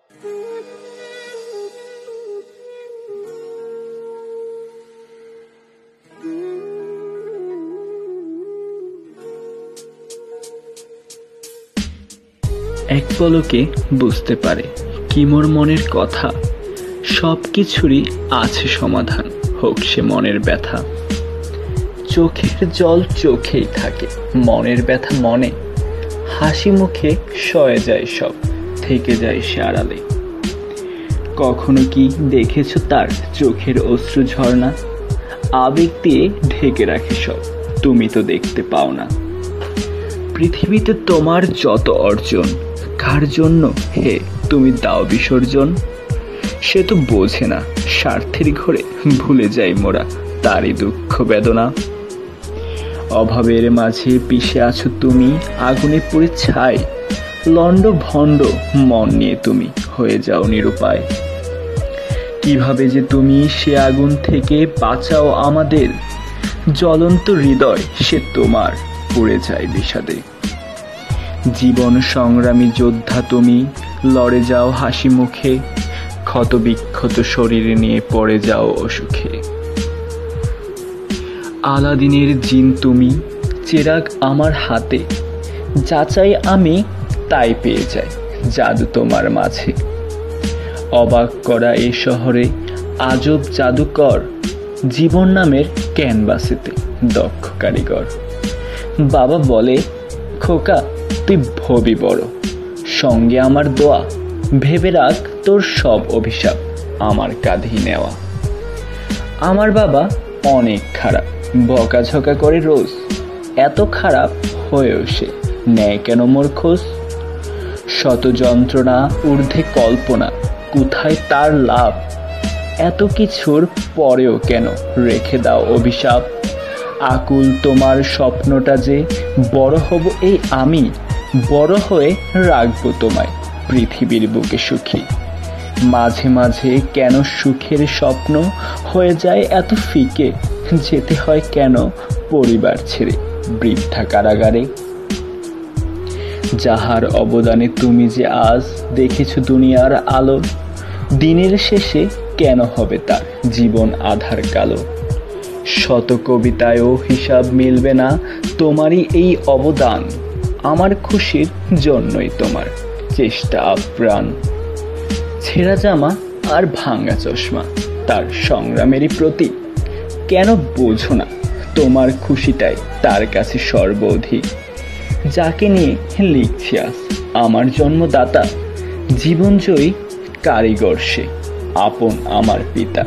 এক পলকে বুঝতে পারে কি মোর মনের কথা, সব কিছুরই আছে সমাধান, হোক সে মনের ব্যথা। চোখের জল চোখেই থাকে, মনের ব্যথা মনে, হাসি মুখে সয়ে যায় সব, থেকে যায় সে আড়ালে। কখনো কি দেখেছ তার চোখের অশ্রু ঝর্ণা? আবেগ দিয়ে ঢেকে রাখে সব, তুমি তো দেখতে পাও না। পৃথিবীতে তোমার যত অর্জন, কার জন্য হে তুমি দাও বিসর্জন? সে তো বোঝে না, স্বার্থের ঘরে ভুলে যাই মোরা তারই দুঃখ বেদনা। অভাবের মাঝে পিষে আছো তুমি, আগুনে পুড়ে ছাই, লন্ড ভণ্ড মন নিয়ে তুমি হয়ে যাও নিরুপায়। কিভাবে যে তুমি সে আগুন থেকে বাঁচাও আমাদের, জ্বলন্ত হৃদয় সে তোমার পুড়ে যায় বিষাদে। জীবন সংগ্রামী যোদ্ধা তুমি, লড়ে যাও হাসি মুখে, ক্ষত বিক্ষত শরীর নিয়ে পড়ে যাও অসুখে। আলাদিনের জিন তুমি, চেরাগ আমার হাতে, যা চাই আমি তাই পেয়ে যাই জাদু তোমার মাঝে। অবাক করা এই শহরে আজব জাদুকর, জীবন নামের ক্যানভাসেতে দক্ষ কারিগর। বাবা বলে, খোকা তুই ভবি বড়, সঙ্গে আমার দোয়া, ভেবে রাখ তোর সব অভিশাপ আমার কাঁধেই নেওয়া। আমার বাবা অনেক খারাপ, বকাঝকা করে রোজ, এত খারাপ হয়েও সে নেয় কেন মোর খোঁজ? শত যন্ত্রণা ঊর্ধ্বে কল্পনা, কোথায় তার লাভ? এত কিছুর পরেও কেন রেখে দাও অভিশাপ? আকুল তোমার স্বপ্নটা যে বড় হব এই আমি, বড় হয়ে রাখবো তোমায় পৃথিবীর বুকে সুখী। মাঝে মাঝে কেন সুখের স্বপ্ন হয়ে যায় এত ফিকে, যেতে হয় কেন পরিবার ছেড়ে বৃদ্ধা কারাগারে? যাহার অবদানে তুমি যে আজ দেখেছ দুনিয়ার আলো, দিনের শেষে কেন হবে তার জীবন আধার কালো? শত কবিতায়ও হিসাব মিলবে না তোমারই এই অবদান, আমার খুশির জন্যই তোমার চেষ্টা আপ্রাণ। ছেঁড়া জামা আর ভাঙা চশমা তার সংগ্রামেরই প্রতীক, কেন বোঝো না তোমার খুশিটাই তার কাছে সর্বাধিক। যাকে নিয়ে লিখছি আজ আমার জন্মদাতা, জীবনজয়ী কারিগর সে, আপন আমার পিতা।